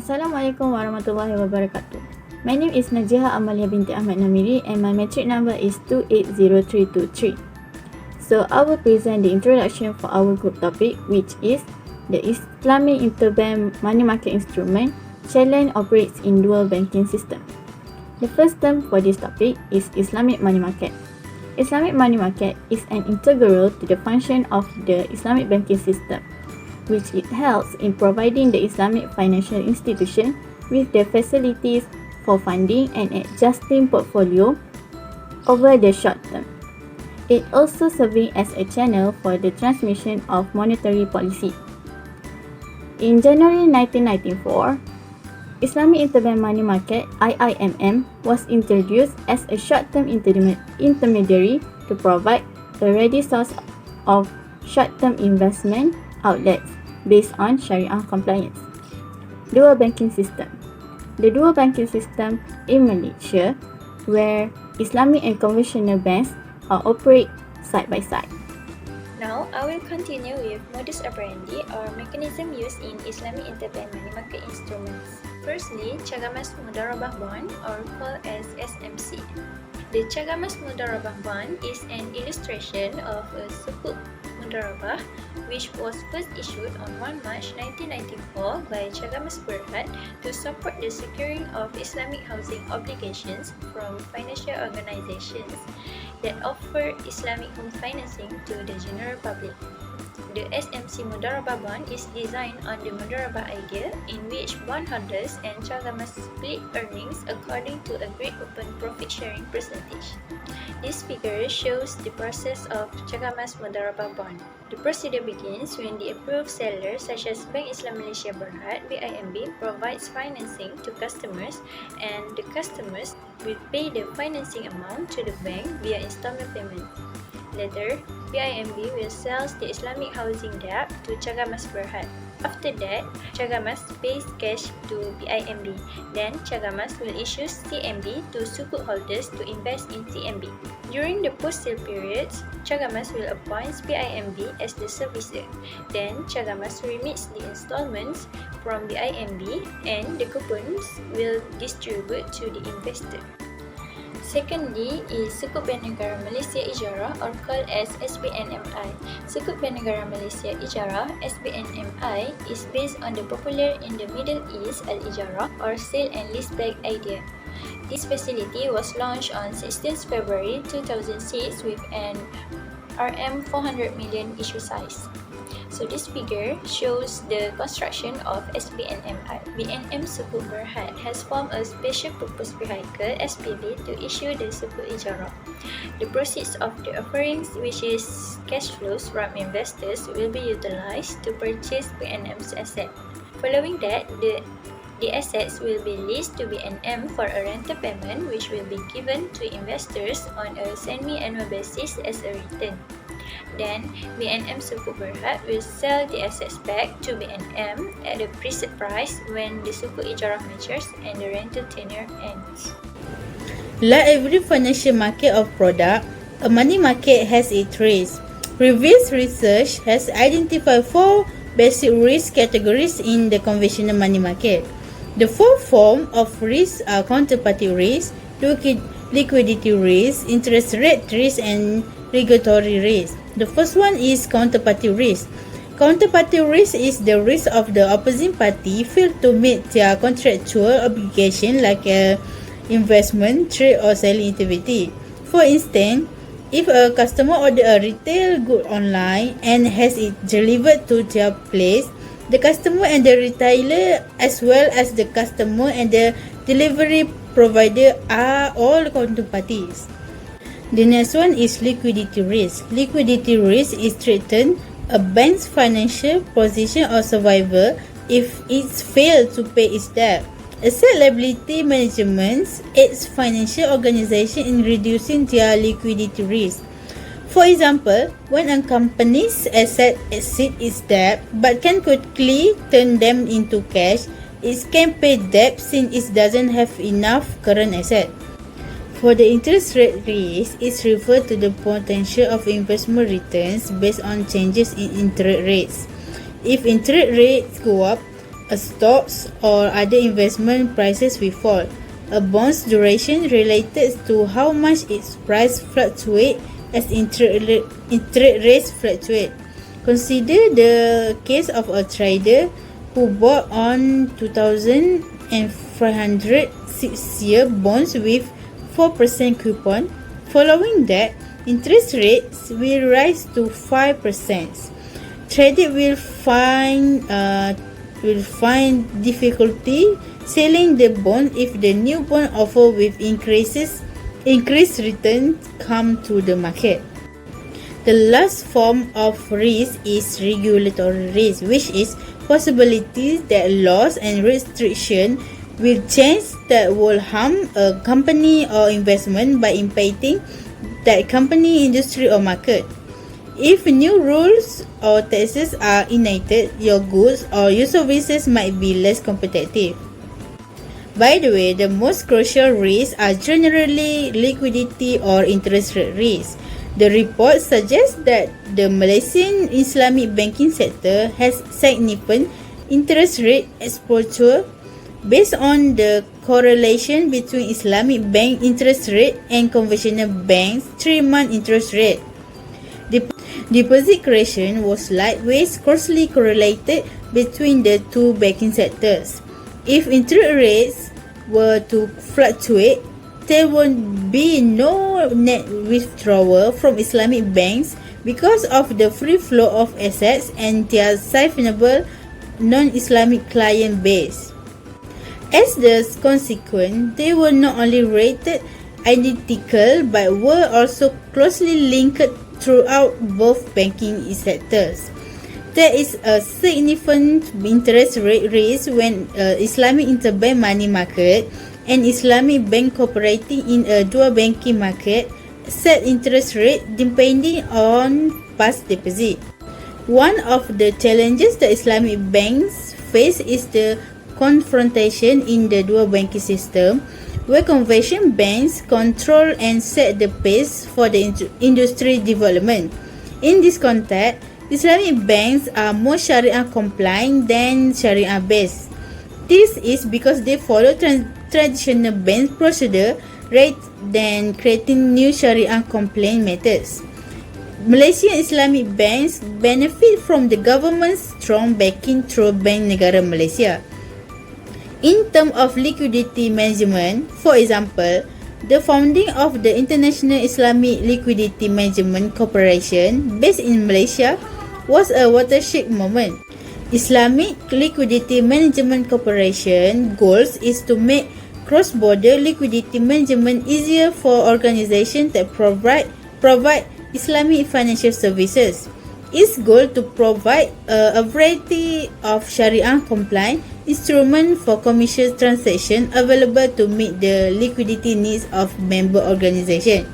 Assalamualaikum warahmatullahi wabarakatuh. My name is Najiha Amalia binti Ahmad Namiri and my metric number is 280323. So I will present the introduction for our group topic, which is the Islamic interbank money market instrument challenge operates in dual banking system. The first term for this topic is Islamic money market. Islamic money market is an integral to the function of the Islamic banking system, which it helps in providing the Islamic financial institution with the facilities for funding and adjusting portfolio over the short term. It also serving as a channel for the transmission of monetary policy. In January 1994, Islamic Interbank Money Market (IIMM) was introduced as a short-term intermediary to provide a ready source of short-term investment outlets based on Sharia compliance. Dual banking system. The dual banking system in Malaysia, where Islamic and conventional banks are operate side by side. Now, I will continue with modus operandi or mechanism used in Islamic interbank money market instruments. Firstly, Cagamas Mudarabah Bond, or called as SMC. The Cagamas Mudarabah Bond is an illustration of a sukuk mudarabah which was first issued on 1 March 1994 by Cagamas Berhad to support the securing of Islamic housing obligations from financial organizations that offer Islamic home financing to the general public. The SMC Mudarabah Bond is designed on the Mudarabah idea in which bondholders and Cagamas split earnings according to agreed open profit sharing percentage. This figure shows the process of Cagamas Mudarabah Bond. The procedure begins when the approved seller such as Bank Islam Malaysia Berhad (BIMB) provides financing to customers, and the customers will pay the financing amount to the bank via installment payment. Later, BIMB will sell the Islamic housing debt to Cagamas Berhad. After that, Cagamas pays cash to BIMB. Then, Cagamas will issue CMB to sukuk holders to invest in CMB. During the post-sale periods, Cagamas will appoint BIMB as the servicer. Then, Cagamas remits the installments from BIMB and the coupons will distribute to the investor. Secondly is Sukuk Bank Negara Malaysia Ijarah, or called as SBNMI. Sukuk Bank Negara Malaysia Ijarah (SBNMI) is based on the popular in the Middle East Al-Ijarah or sale and leaseback idea. This facility was launched on 16 February 2006 with an Rm 400 million issue size. So this figure shows the construction of SBNMI. BNM Sukuk Berhad has formed a special purpose vehicle SPV to issue the Sukuk Ijarah. The proceeds of the offerings, which is cash flows from investors, will be utilized to purchase BNM's asset. Following that, the assets will be leased to BNM for a rental payment which will be given to investors on a semi-annual basis as a return. Then, BNM Sukuk Berhad will sell the assets back to BNM at a preset price when the Sukuk Ijarah matures and the rental tenure ends. Like every financial market or product, a money market has its risks. Previous research has identified 4 basic risk categories in the conventional money market. The 4 forms of risk are counterparty risk, liquidity risk, interest rate risk, and regulatory risk. The first one is counterparty risk. Counterparty risk is the risk of the opposing party fail to meet their contractual obligation like investment, trade, or selling activity. For instance, if a customer order a retail good online and has it delivered to their place, the customer and the retailer, as well as the customer and the delivery provider, are all counterparties. The next one is liquidity risk. Liquidity risk is threaten a bank's financial position or survival if it fails to pay its debt. Asset liability management aids financial organizations in reducing their liquidity risk. For example, when a company's asset exceed its debt but can quickly turn them into cash, it can pay debt since it doesn't have enough current asset. For the interest rate risk, it refers to the potential of investment returns based on changes in interest rates. If interest rates go up, stocks or other investment prices will fall. A bond's duration related to how much its price fluctuates as interest rates fluctuate. Consider the case of a trader who bought on 2,500 6-year bonds with 4% coupon. Following that, interest rates will rise to 5%. Trader will find difficulty selling the bond if the new bond offer with increased returns come to the market. The last form of risk is regulatory risk, which is possibilities that laws and restrictions will change that will harm a company or investment by impacting that company, industry or market. If new rules or taxes are enacted, your goods or your services might be less competitive. By the way, the most crucial risks are generally liquidity or interest rate risks. The report suggests that the Malaysian Islamic banking sector has significant interest rate exposure based on the correlation between Islamic bank interest rate and conventional banks' 3-month interest rate. Deposit creation was likewise closely correlated between the two banking sectors. If interest rates were to fluctuate, there would be no net withdrawal from Islamic banks because of the free flow of assets and their sizable non-Islamic client base. As the consequence, they were not only rated identical but were also closely linked throughout both banking sectors. There is a significant interest rate risk when Islamic interbank money market and Islamic bank cooperating in a dual banking market set interest rate depending on past deposit. One of the challenges that Islamic banks face is the confrontation in the dual banking system, where conventional banks control and set the pace for the industry development. In this context, Islamic banks are more Sharia compliant than Sharia based. This is because they follow traditional bank procedure rather than creating new Sharia compliant methods. Malaysian Islamic banks benefit from the government's strong backing through Bank Negara Malaysia. In terms of liquidity management, for example, the founding of the International Islamic Liquidity Management Corporation based in Malaysia was a watershed moment. Islamic Liquidity Management Corporation goals is to make cross-border liquidity management easier for organizations that provide Islamic financial services. Its goal to provide a variety of Sharia-compliant instruments for commercial transactions available to meet the liquidity needs of member organizations.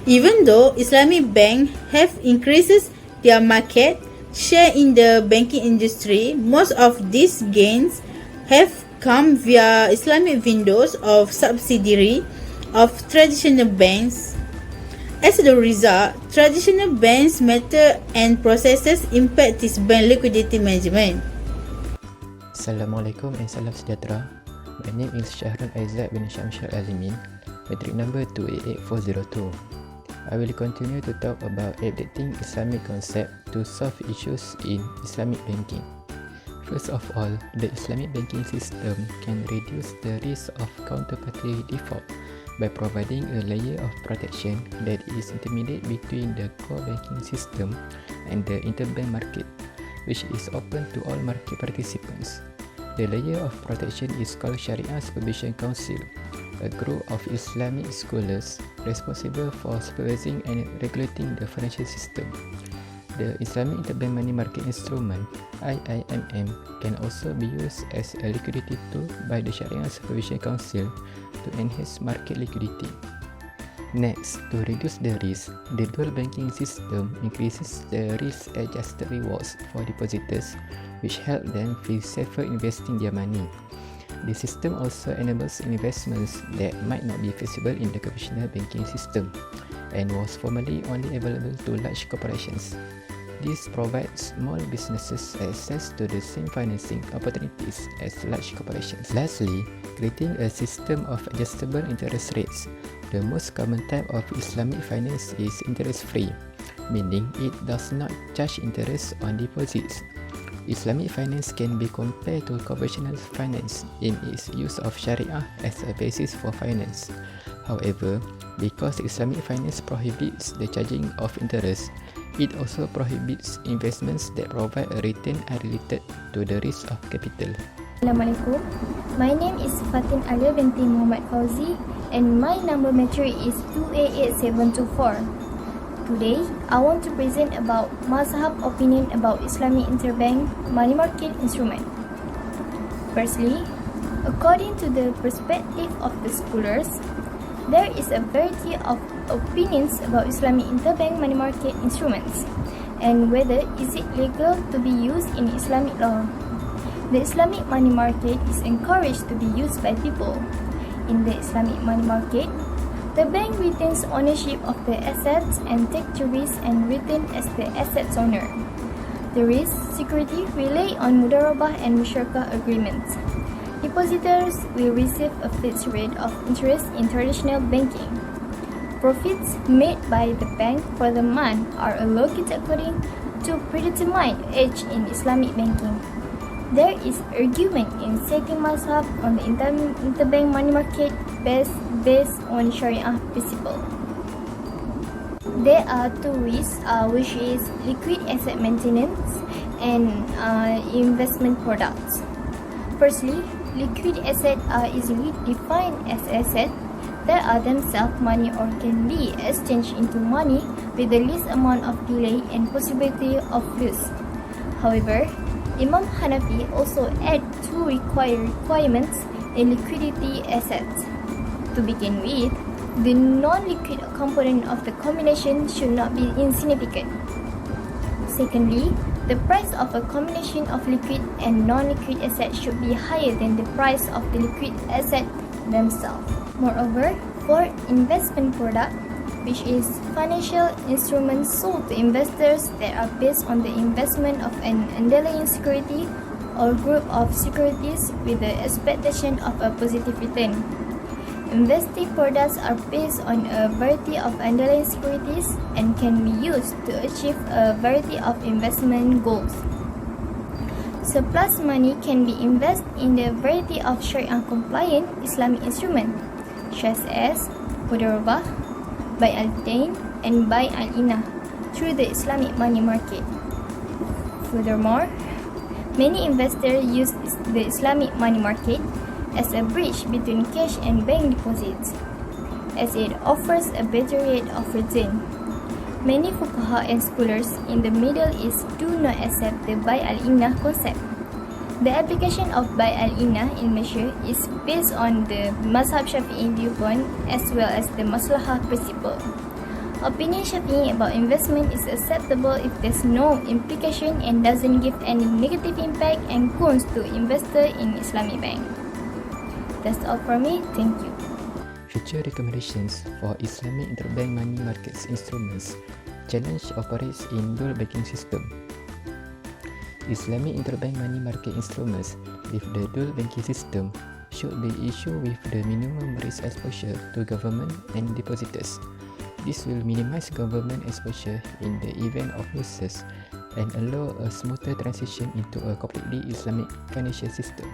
Even though Islamic banks have increased their market share in the banking industry, most of these gains have come via Islamic windows of subsidiary of traditional banks. As a result, traditional banks' method and processes impact this bank liquidity management. Assalamualaikum and salam sejahtera. My name is Syahrul Aizat bin Syamsyar Alimin, metric number 288402. I will continue to talk about updating Islamic concept to solve issues in Islamic banking. First of all, the Islamic banking system can reduce the risk of counterparty default by providing a layer of protection that is intermediate between the core banking system and the interbank market, which is open to all market participants. The layer of protection is called Sharia Supervision Council, a group of Islamic scholars responsible for supervising and regulating the financial system. The Islamic Interbank Money Market Instrument (IIMM) can also be used as a liquidity tool by the Sharia Supervision Council to enhance market liquidity. Next, to reduce the risk, the dual banking system increases the risk-adjusted rewards for depositors, which help them feel safer investing their money. The system also enables investments that might not be feasible in the conventional banking system and was formerly only available to large corporations. This provides small businesses access to the same financing opportunities as large corporations. Lastly, creating a system of adjustable interest rates. The most common type of Islamic finance is interest-free, meaning it does not charge interest on deposits. Islamic finance can be compared to conventional finance in its use of Sharia as a basis for finance. However, because Islamic finance prohibits the charging of interest, it also prohibits investments that provide a return unrelated to the risk of capital. Assalamualaikum. My name is Fatin Alia binti Muhammad Fauzi and my number matric is 288724. Today, I want to present about mazhab opinion about Islamic interbank money market instrument. Firstly, according to the perspective of the scholars, there is a variety of opinions about Islamic interbank money market instruments and whether is it legal to be used in Islamic law. The Islamic money market is encouraged to be used by people. In the Islamic money market, the bank retains ownership of the assets and takes the risk and retain as the assets owner. The risk security rely on mudarabah and musyarakah agreements. Depositors will receive a fixed rate of interest in traditional banking. Profits made by the bank for the month are allocated according to predetermined age in Islamic banking. There is argument in second mazhab on the interbank money market based on Sharia principle. There are two risks, which is liquid asset maintenance and investment products. Firstly, liquid assets are easily defined as assets that are themselves money or can be exchanged into money with the least amount of delay and possibility of loss. However, Imam Hanafi also add two requirements in liquidity assets. To begin with, the non-liquid component of the combination should not be insignificant. Secondly, the price of a combination of liquid and non-liquid assets should be higher than the price of the liquid asset themselves. Moreover, for investment product, which is financial instruments sold to investors that are based on the investment of an underlying security or group of securities with the expectation of a positive return. Investing products are based on a variety of underlying securities and can be used to achieve a variety of investment goals. Surplus money can be invested in a variety of Sharia-compliant Islamic instruments, such as mudarabah, buy al-dain, and buy al-inah through the Islamic money market. Furthermore, many investors use the Islamic money market as a bridge between cash and bank deposits, as it offers a better rate of return. Many fuqaha and scholars in the Middle East do not accept the buy al-inah concept. The application of buy al-inah in Malaysia is based on the mazhab Syafi'i viewpoint as well as the maslahah principle. Opinion Syafi'i about investment is acceptable if there's no implication and doesn't give any negative impact and cons to investor in Islamic bank. That's all from me. Thank you. Future recommendations for Islamic interbank money markets instruments. Challenge operates in dual banking system. Islamic interbank money market instruments with the dual banking system should be issued with the minimum risk exposure to government and depositors. This will minimize government exposure in the event of losses and allow a smoother transition into a completely Islamic financial system.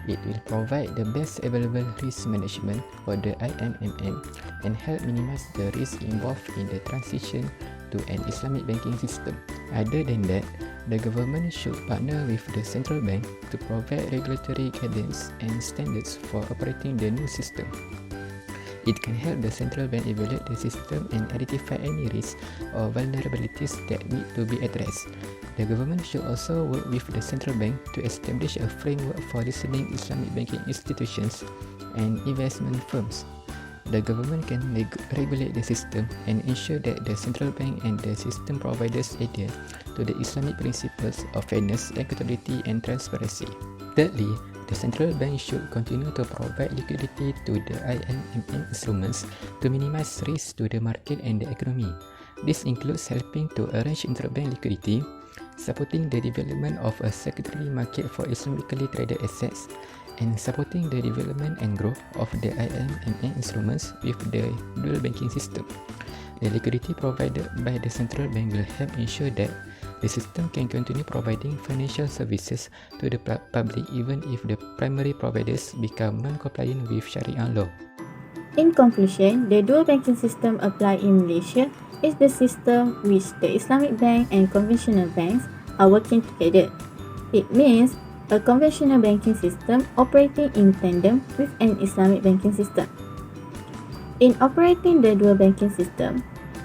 It will provide the best available risk management for the IMMM and help minimize the risk involved in the transition to an Islamic banking system. Other than that, the government should partner with the central bank to provide regulatory guidance and standards for operating the new system. It can help the central bank evaluate the system and identify any risks or vulnerabilities that need to be addressed. The government should also work with the central bank to establish a framework for listening Islamic banking institutions and investment firms. The government can regulate the system and ensure that the central bank and the system providers adhere to the Islamic principles of fairness, equitability, and transparency. Thirdly, the central bank should continue to provide liquidity to the IMMM instruments to minimize risk to the market and the economy. This includes helping to arrange interbank liquidity, supporting the development of a secondary market for Islamically traded assets, and supporting the development and growth of the IMMA instruments with the dual banking system. The liquidity provided by the central bank will help ensure that the system can continue providing financial services to the public even if the primary providers become non-compliant with Sharia law. In conclusion, the dual banking system applied in Malaysia is the system which the Islamic bank and conventional banks are working together. It means a conventional banking system operating in tandem with an Islamic banking system. In operating the dual banking system,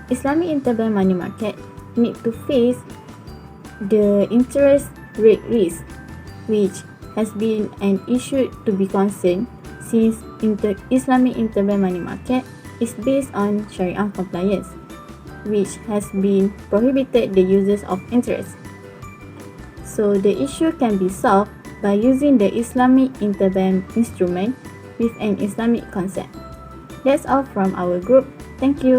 Islamic interbank money market need to face the interest rate risk, which has been an issue to be concerned since Islamic interbank money market is based on Sharia compliance, which has been prohibited the uses of interest. So the issue can be solved by using the Islamic interbank instrument with an Islamic concept. That's all from our group. Thank you.